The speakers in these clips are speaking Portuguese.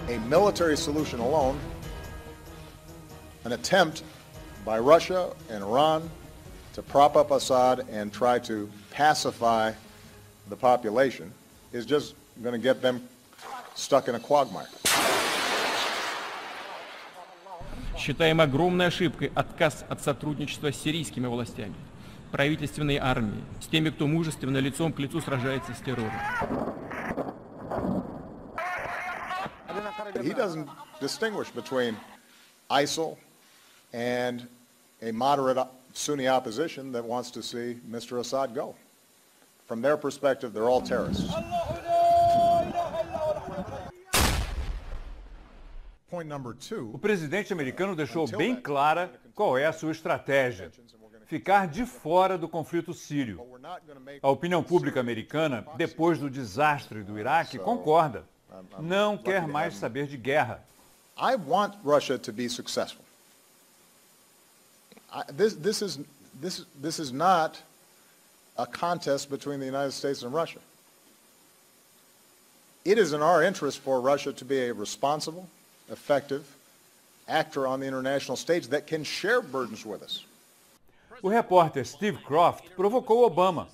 a military solution alone, an attempt by Russia and Iran to prop up Assad and try to pacify the population is just going to get them stuck in a quagmire. Считаем огромной ошибкой отказ от сотрудничества с сирийскими властями, правительственной армией, с теми, кто мужественно лицом к лицу сражается с террором. He doesn't distinguish between ISIL and a moderate Sunni opposition that wants to see Mr. Assad go. From their perspective, they're all terrorists. Point number two. O presidente americano deixou bem clara qual é a sua estratégia: ficar de fora do conflito sírio. A opinião pública americana, depois do desastre do Iraque, concorda. Não quer mais saber de guerra. I want Russia to be successful. This is not a contest between the United States and Russia. It is in our interest for Russia to be a responsible, effective actor on the international stage that can share burdens with us. O repórter Steve Croft provocou Obama.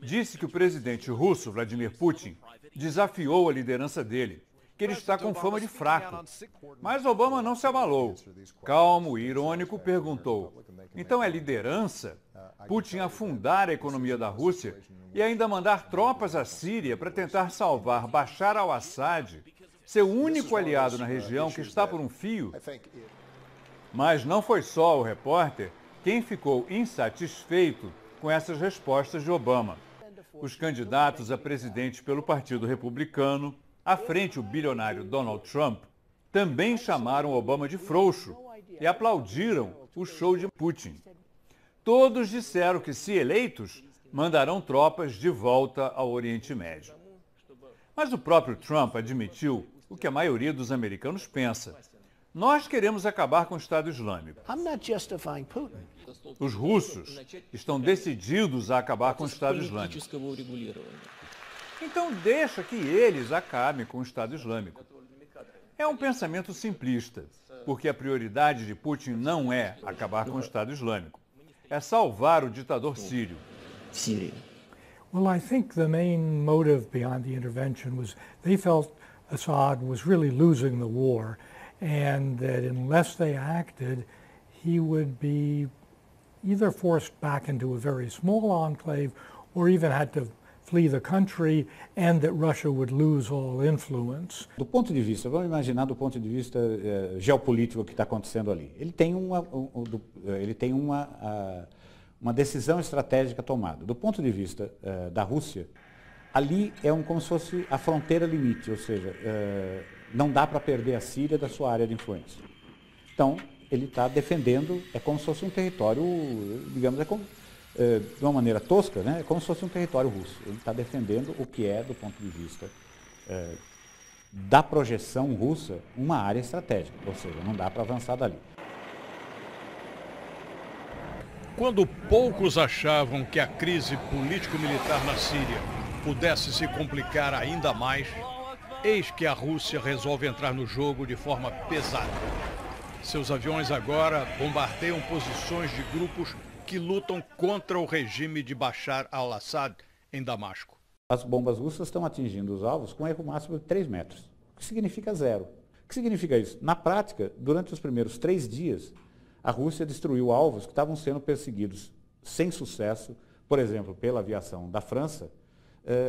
Disse que o presidente russo, Vladimir Putin, desafiou a liderança dele, que ele está com fama de fraco. Mas Obama não se abalou. Calmo e irônico, perguntou: então é liderança? Putin afundar a economia da Rússia e ainda mandar tropas à Síria para tentar salvar Bashar al-Assad, seu único aliado na região que está por um fio? Mas não foi só o repórter quem ficou insatisfeito com essas respostas de Obama. Os candidatos a presidente pelo Partido Republicano, à frente o bilionário Donald Trump, também chamaram Obama de frouxo e aplaudiram o show de Putin. Todos disseram que, se eleitos, mandarão tropas de volta ao Oriente Médio. Mas o próprio Trump admitiu o que a maioria dos americanos pensa: nós queremos acabar com o Estado Islâmico. Os russos estão decididos a acabar com o Estado Islâmico. Então deixa que eles acabem com o Estado Islâmico. É um pensamento simplista, porque a prioridade de Putin não é acabar com o Estado Islâmico. É salvar o ditador sírio. Well, I think the main motive behind the intervention was they felt Assad was really losing the war, and that unless they acted, he would be either forced back into a very small enclave or even had to flee the country, and that Russia would lose all influence. Do ponto de vista, vamos imaginar do ponto de vista geopolítico que está acontecendo ali. Ele tem uma decisão estratégica tomada. Do ponto de vista da Rússia, ali é como se fosse a fronteira limite, ou seja, não dá para perder a Síria da sua área de influência. Então, ele está defendendo, é como se fosse um território, digamos, de uma maneira tosca, né? É como se fosse um território russo. Ele está defendendo o que é, do ponto de vista da projeção russa, uma área estratégica, ou seja, não dá para avançar dali. Quando poucos achavam que a crise político-militar na Síria pudesse se complicar ainda mais, eis que a Rússia resolve entrar no jogo de forma pesada. Seus aviões agora bombardeiam posições de grupos que lutam contra o regime de Bashar al-Assad em Damasco. As bombas russas estão atingindo os alvos com erro máximo de 3 metros, o que significa zero. O que significa isso? Na prática, durante os primeiros 3 dias, a Rússia destruiu alvos que estavam sendo perseguidos sem sucesso, por exemplo, pela aviação da França,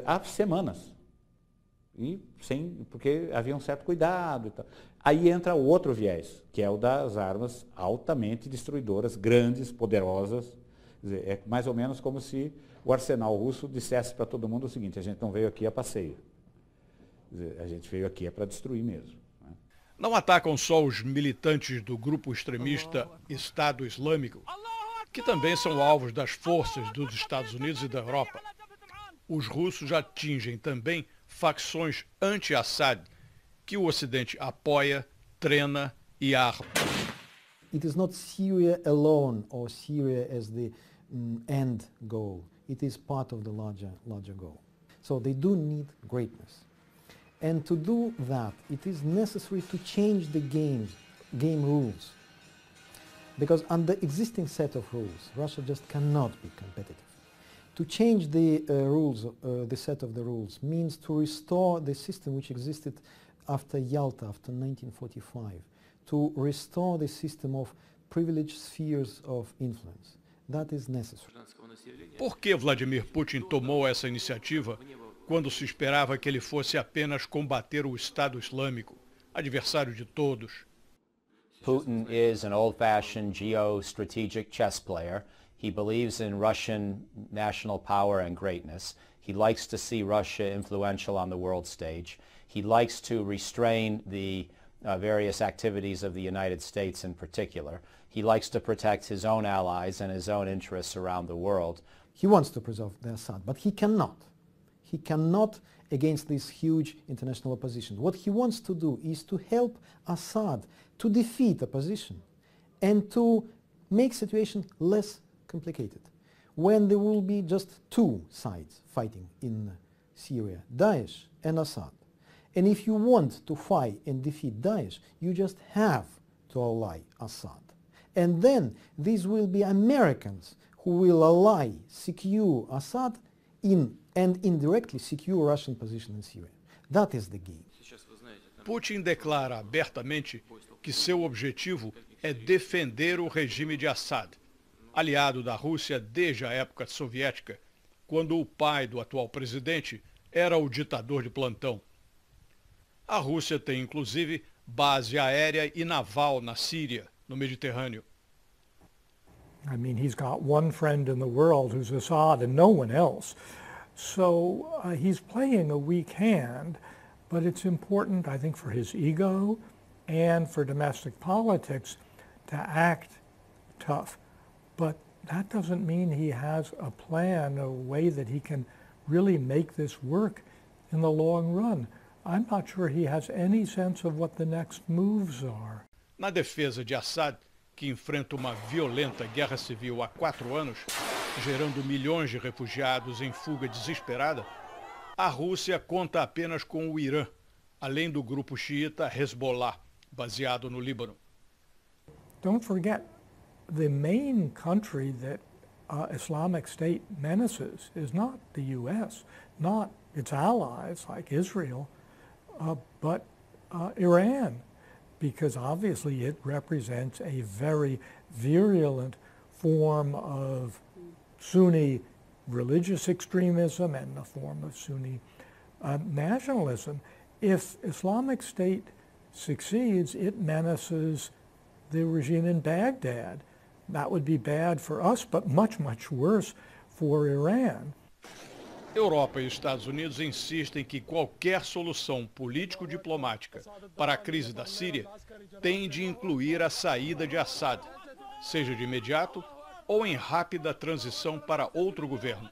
há semanas. Porque havia um certo cuidado e tal. Aí entra o outro viés, que é o das armas altamente destruidoras, grandes, poderosas. Quer dizer, é mais ou menos como se o arsenal russo dissesse para todo mundo o seguinte: a gente não veio aqui a passeio. Quer dizer, a gente veio aqui para destruir mesmo. Né? Não atacam só os militantes do grupo extremista Estado Islâmico, que também são alvos das forças dos Estados Unidos e da Europa. Os russos atingem também facções anti-Assad, que o Ocidente apoia, treina e arma. It is not Syria alone or Syria as the end goal. It is part of the larger goal. So they do need greatness. And to do that, it is necessary to change the game rules. Because under existing set of rules, Russia just cannot be competitive. To change the rules, the set of the rules, means to restore the system which existed after Yalta, after 1945, to restore the system of privileged spheres of influence. That is necessary. Por que Vladimir Putin tomou essa iniciativa quando se esperava que ele fosse apenas combater o Estado Islâmico, adversário de todos? Putin is an old-fashioned geostrategic chess player. He believes in Russian national power and greatness. He likes to see Russia influential on the world stage. He likes to restrain the various activities of the United States in particular. He likes to protect his own allies and his own interests around the world. He wants to preserve the Assad, but he cannot. He cannot against this huge international opposition. What he wants to do is to help Assad to defeat opposition and to make situation less complicated. When there will be just two sides fighting in Syria, Daesh and Assad. And if you want to fight and defeat Daesh, you just have to ally Assad. And then these will be Americans who will ally, secure Assad and indirectly secure Russian position in Syria. That is the game. Putin declara abertamente que seu objetivo é defender o regime de Assad, aliado da Rússia desde a época soviética, quando o pai do atual presidente era o ditador de plantão. A Rússia tem, inclusive, base aérea e naval na Síria, no Mediterrâneo. I mean, he's got one friend in the world who's Assad and no one else. So he's playing a weak hand, but it's important, I think, for his ego and for domestic politics to act tough. But that doesn't mean he has a plan, a way that he can really make this work in the long run. I'm not sure he has any sense of what the next moves are. Na defesa de Assad, que enfrenta uma violenta guerra civil há 4 anos, gerando milhões de refugiados em fuga desesperada, a Rússia conta apenas com o Irã, além do grupo xiita Hezbollah, baseado no Líbano. Don't forget, the main country that Islamic State menaces is not the U.S., not its allies like Israel, but Iran, because obviously it represents a very virulent form of Sunni religious extremism and a form of Sunni nationalism. If Islamic State succeeds, it menaces the regime in Baghdad. That would be bad for us, but much, much worse for Iran. Europa e Estados Unidos insistem que qualquer solução político-diplomática para a crise da Síria tem de incluir a saída de Assad, seja de imediato ou em rápida transição para outro governo.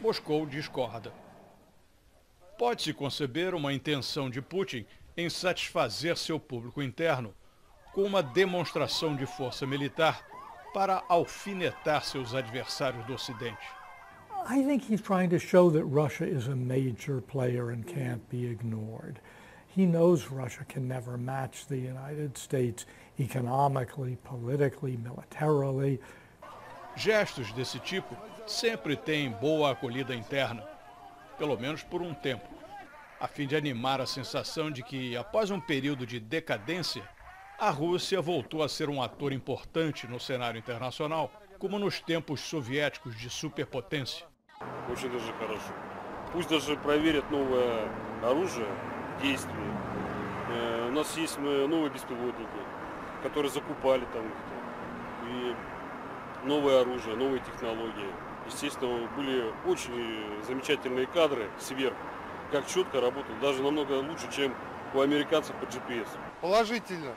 Moscou discorda. Pode-se conceber uma intenção de Putin em satisfazer seu público interno com uma demonstração de força militar para alfinetar seus adversários do Ocidente. I think he's trying to show that Russia is a major player and can't be ignored. He knows Russia can never match the United States economically, politically, militarily. Gestos desse tipo sempre têm boa acolhida interna, pelo menos por um tempo, a fim de animar a sensação de que, após um período de decadência, a Rússia voltou a ser um ator importante no cenário internacional, como nos tempos soviéticos de superpotência. Очень даже хорошо. Пусть даже проверят новое оружие в действии. У нас есть новые беспилотники, которые закупали там. И новое оружие, новые технологии. Естественно, были очень замечательные кадры сверху. Как четко работают, даже намного лучше, чем у американцев по GPS. Положительно.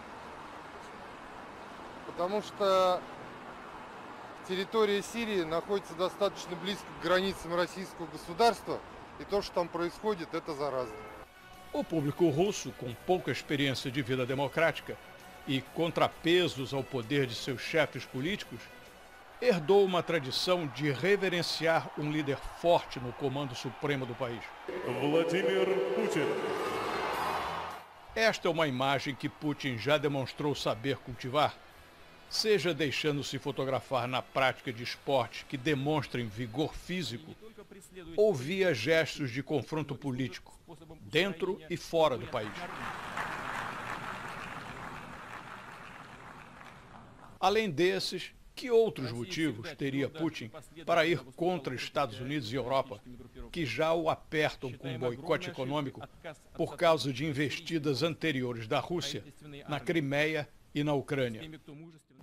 Потому что территория Сирии находится достаточно близко к границам российского государства, и то, что там происходит, это заразно. O público russo, com pouca experiência de vida democrática e contrapesos ao poder de seus chefes políticos, herdou uma tradição de reverenciar um líder forte no comando supremo do país. Vladimir Putin. Esta é uma imagem que Putin já demonstrou saber cultivar, seja deixando-se fotografar na prática de esportes que demonstrem vigor físico, ou via gestos de confronto político, dentro e fora do país. Além desses, que outros motivos teria Putin para ir contra Estados Unidos e Europa, que já o apertam com um boicote econômico por causa de investidas anteriores da Rússia na Crimeia e na Ucrânia?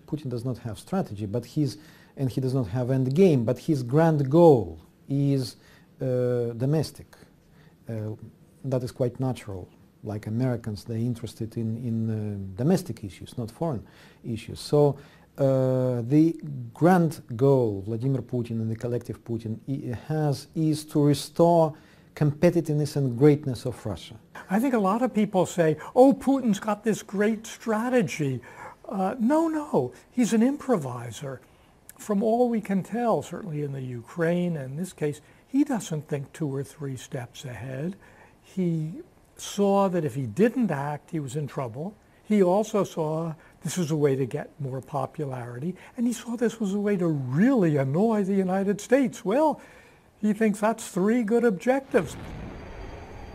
Putin does not have strategy, but he does not have end game, but his grand goal is domestic. That is quite natural. Like Americans, they're interested in domestic issues, not foreign issues. So the grand goal Vladimir Putin and the collective Putin has is to restore competitiveness and greatness of Russia. I think a lot of people say, oh, Putin's got this great strategy. No, he's an improviser. From all we can tell, certainly in the Ukraine and in this case, he doesn't think 2 or 3 steps ahead. He saw that if he didn't act, he was in trouble. He also saw this was a way to get more popularity, and he saw this was a way to really annoy the United States. Well, he thinks that's 3 good objectives.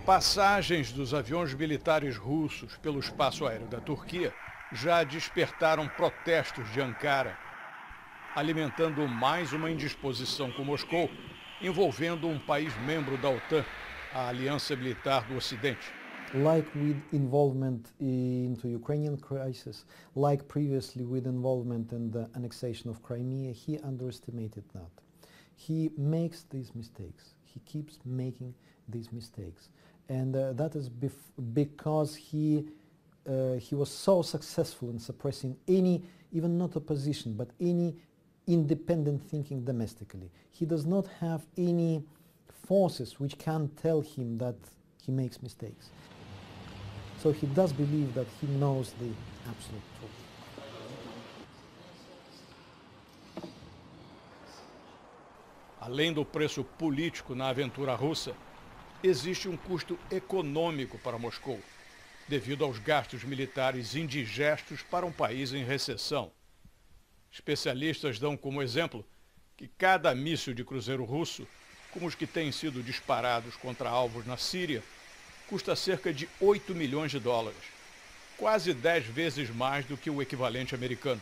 Passagens dos aviões militares russos pelo espaço aéreo da Turquia já despertaram protestos de Ankara, alimentando mais uma indisposição com Moscou, envolvendo um país membro da OTAN, a Aliança Militar do Ocidente. Like with involvement into Ukrainian crisis, like previously with involvement in the annexation of Crimea, he underestimated that. He makes these mistakes. He keeps making these mistakes. And that is because he was so successful in suppressing any, even not opposition, but any independent thinking domestically. He does not have any forces which can tell him that he makes mistakes. So he does believe that he knows the absolute truth. Além do preço político na aventura russa, existe um custo econômico para Moscou, devido aos gastos militares indigestos para um país em recessão. Especialistas dão como exemplo que cada míssil de cruzeiro russo, como os que têm sido disparados contra alvos na Síria, custa cerca de 8 milhões de dólares, quase 10 vezes mais do que o equivalente americano.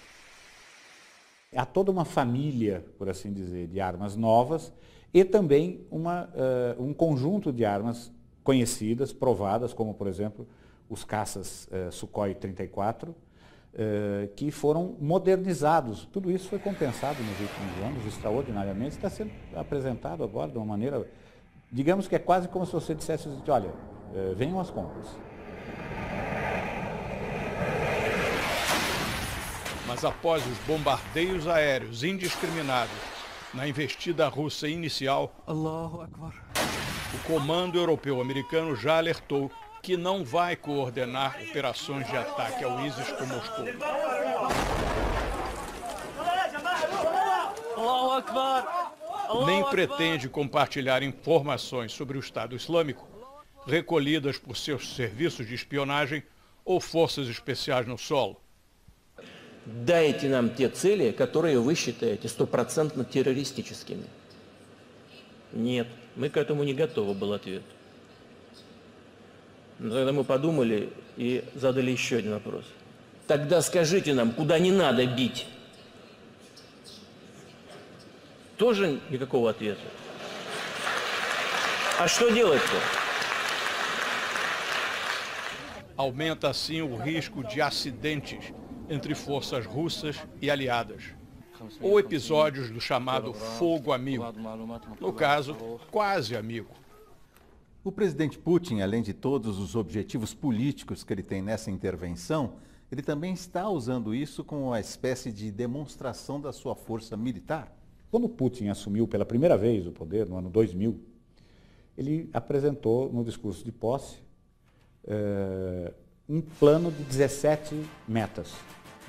Há toda uma família, por assim dizer, de armas novas e também um conjunto de armas conhecidas, provadas, como, por exemplo, os caças Sukhoi 34, que foram modernizados. Tudo isso foi compensado nos últimos anos, extraordinariamente, está sendo apresentado agora de uma maneira, digamos que é quase como se você dissesse, olha, venham as compras. Mas após os bombardeios aéreos indiscriminados na investida russa inicial, o Comando Europeu Americano já alertou que não vai coordenar operações de ataque ao ISIS com Moscou. Nem pretende compartilhar informações sobre o Estado Islâmico, recolhidas por seus serviços de espionagem ou forças especiais no solo. Дайте нам те цели, которые вы считаете 100% террористическими. Нет, мы к этому не готовы, был ответ. Но тогда мы подумали и задали еще один вопрос. Тогда скажите нам, куда не надо бить. Тоже никакого ответа. А что делать-то? Aumenta assim o risco de acidentes entre forças russas e aliadas, ou episódios do chamado fogo amigo, no caso, quase amigo. O presidente Putin, além de todos os objetivos políticos que ele tem nessa intervenção, ele também está usando isso como uma espécie de demonstração da sua força militar. Quando Putin assumiu pela primeira vez o poder, no ano 2000, ele apresentou no discurso de posse um plano de 17 metas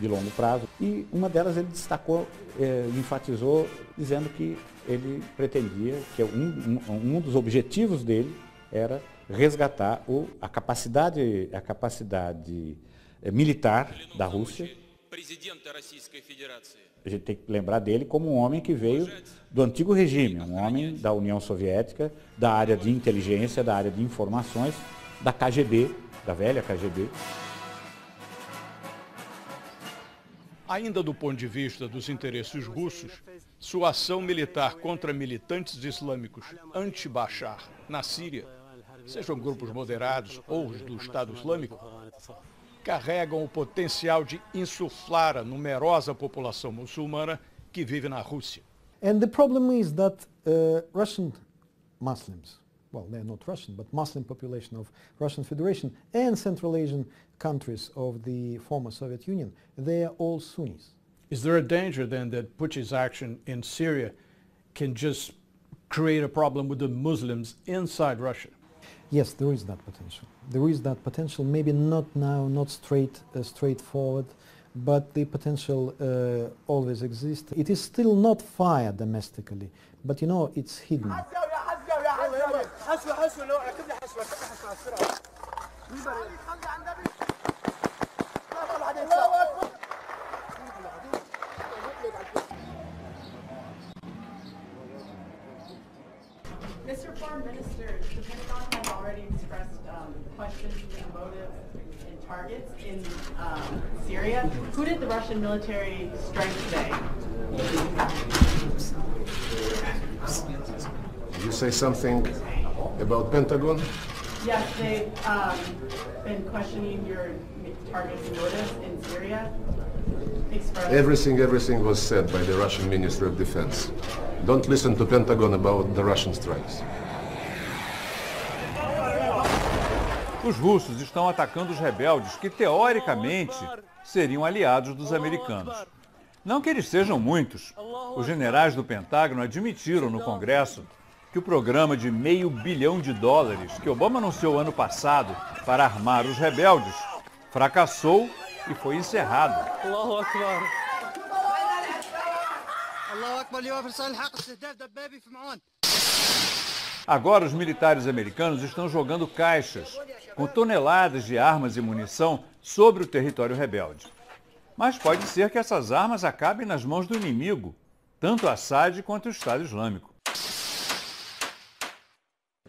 de longo prazo. E uma delas ele destacou, enfatizou, dizendo que ele pretendia, que um dos objetivos dele era resgatar a capacidade militar da Rússia. A gente tem que lembrar dele como um homem que veio do antigo regime, um homem da União Soviética, da área de inteligência, da área de informações, da KGB, da velha KGB. Ainda do ponto de vista dos interesses russos, sua ação militar contra militantes islâmicos anti-Bashar na Síria, sejam grupos moderados ou os do Estado Islâmico, carregam o potencial de insuflar a numerosa população muçulmana que vive na Rússia. And the problem is that Russian Muslims, well, they're not Russian, but Muslim population of Russian Federation and Central Asian countries of the former Soviet Union, they are all Sunnis. Is there a danger then that Putin's action in Syria can just create a problem with the Muslims inside Russia? Yes, there is that potential. There is that potential, maybe not now, not straightforward, but the potential always exists. It is still not fired domestically, but you know, it's hidden. Mr. Foreign Minister, the Pentagon has already expressed questions and motives and targets in Syria. Who did the Russian military strike today? You say something about Pentagon? Yes, they've been questioning your targets and motives in Syria. Everything was said by the Russian Ministry of Defense. Don't listen to Pentagon about the Russian strikes. Os russos estão atacando os rebeldes que, teoricamente, seriam aliados dos americanos. Não que eles sejam muitos. Os generais do Pentágono admitiram no Congresso que o programa de $500 bilhão que Obama anunciou ano passado para armar os rebeldes fracassou e foi encerrado. Agora os militares americanos estão jogando caixas com toneladas de armas e munição sobre o território rebelde. Mas pode ser que essas armas acabem nas mãos do inimigo, tanto Assad quanto o Estado Islâmico.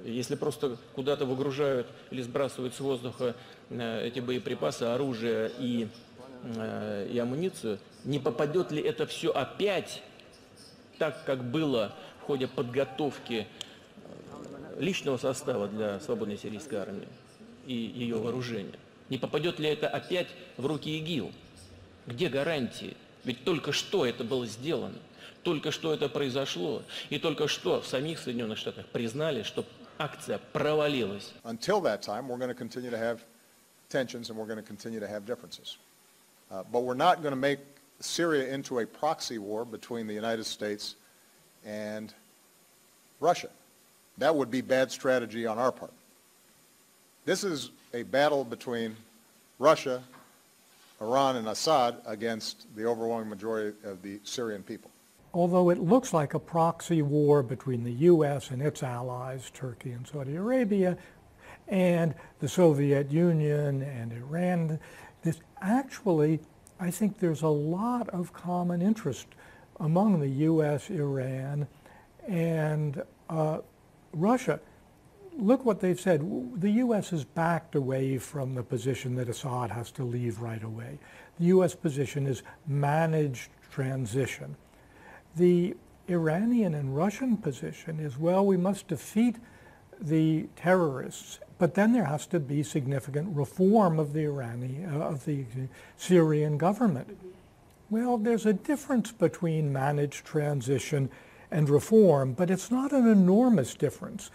Если просто куда-то выгружают или сбрасывают с воздуха эти боеприпасы, оружие и амуницию, не попадет ли это все опять, так как было в ходе подготовки личного состава для свободной сирийской армии и ее вооружения? Не попадет ли это опять в руки ИГИЛ? Где гарантии? Ведь только что это было сделано, только что это произошло, и только что в самих Соединенных Штатах признали, что акция провалилась. Until that time, we're going to continue to have tensions and we're going to continue to have differences. But we're not going to make Syria into a proxy war between the United States and Russia. That would be bad strategy on our part. This is a battle between Russia, Iran, and Assad against the overwhelming majority of the Syrian people. Although it looks like a proxy war between the U.S. and its allies, Turkey and Saudi Arabia, and the Soviet Union and Iran, this actually, I think there's a lot of common interest among the U.S., Iran, and Russia. Look what they've said. The U.S. has backed away from the position that Assad has to leave right away. The U.S. position is managed transition. The Iranian and Russian position is, well, we must defeat the terrorists, but then there has to be significant reform of the Syrian government. Well, there's a difference between managed transition and reform, but it's not an enormous difference.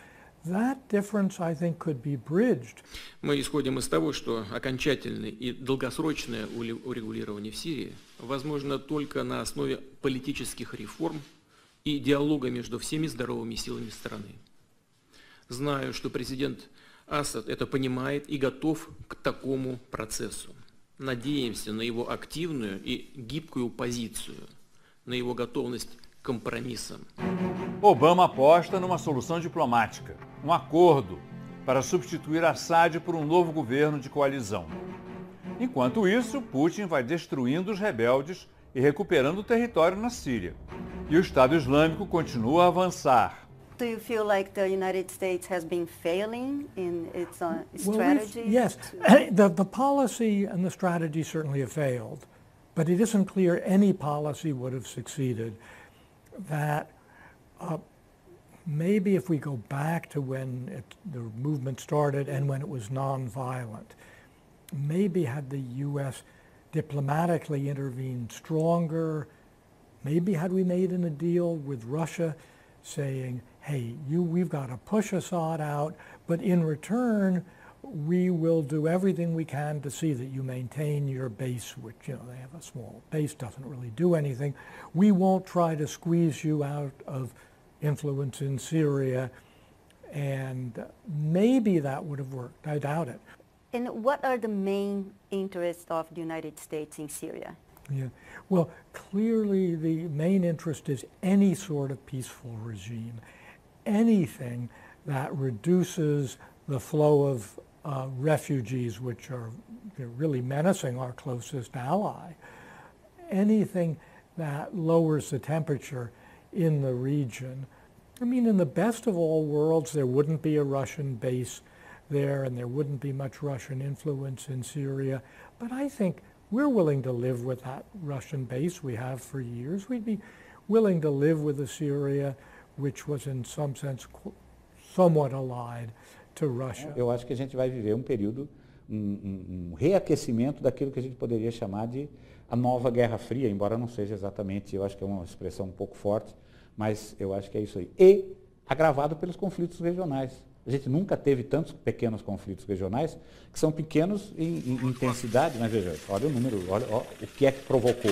That difference, I think, could be bridged. Мы исходим из того, что окончательное и долгосрочное урегулирование в Сирии возможно только на основе политических реформ и диалога между всеми здоровыми силами страны. Знаю, что президент Асад это понимает и готов к такому процессу. надеемся на его активную и гибкую позицию, на его готовность к компромиссам. Obama aposta numa solução diplomática, um acordo para substituir Assad por um novo governo de coalizão. Enquanto isso, Putin vai destruindo os rebeldes e recuperando o território na Síria. E o Estado Islâmico continua a avançar. Do you feel like the United States has been failing in its strategy? Well, yes, the policy and the strategy certainly have failed, but it isn't clear any policy would have succeeded. That maybe if we go back to when the movement started and when it was nonviolent, maybe had the U.S. diplomatically intervened stronger, maybe had we made a deal with Russia saying, hey, we've got to push Assad out, but in return, we will do everything we can to see that you maintain your base, which, they have a small base, doesn't really do anything. We won't try to squeeze you out of influence in Syria, and maybe that would have worked. I doubt it. And what are the main interests of the United States in Syria? Yeah. Well, clearly the main interest is any sort of peaceful regime, anything that reduces the flow of refugees, which are really menacing our closest ally, anything that lowers the temperature in the region. I mean, in the best of all worlds, there wouldn't be a Russian base there and there wouldn't be much Russian influence in Syria, but I think we're willing to live with that Russian base we have for years. We'd be willing to live with a Syria which was in some sense somewhat allied to Russia. Eu acho que a gente vai viver um período, reaquecimento daquilo que a gente poderia chamar de a nova Guerra Fria, embora não seja exatamente, eu acho que é uma expressão um pouco forte, mas eu acho que é isso aí. E agravado pelos conflitos regionais. A gente nunca teve tantos pequenos conflitos regionais, que são pequenos em intensidade, mas veja, olha o número, olha o que é que provocou.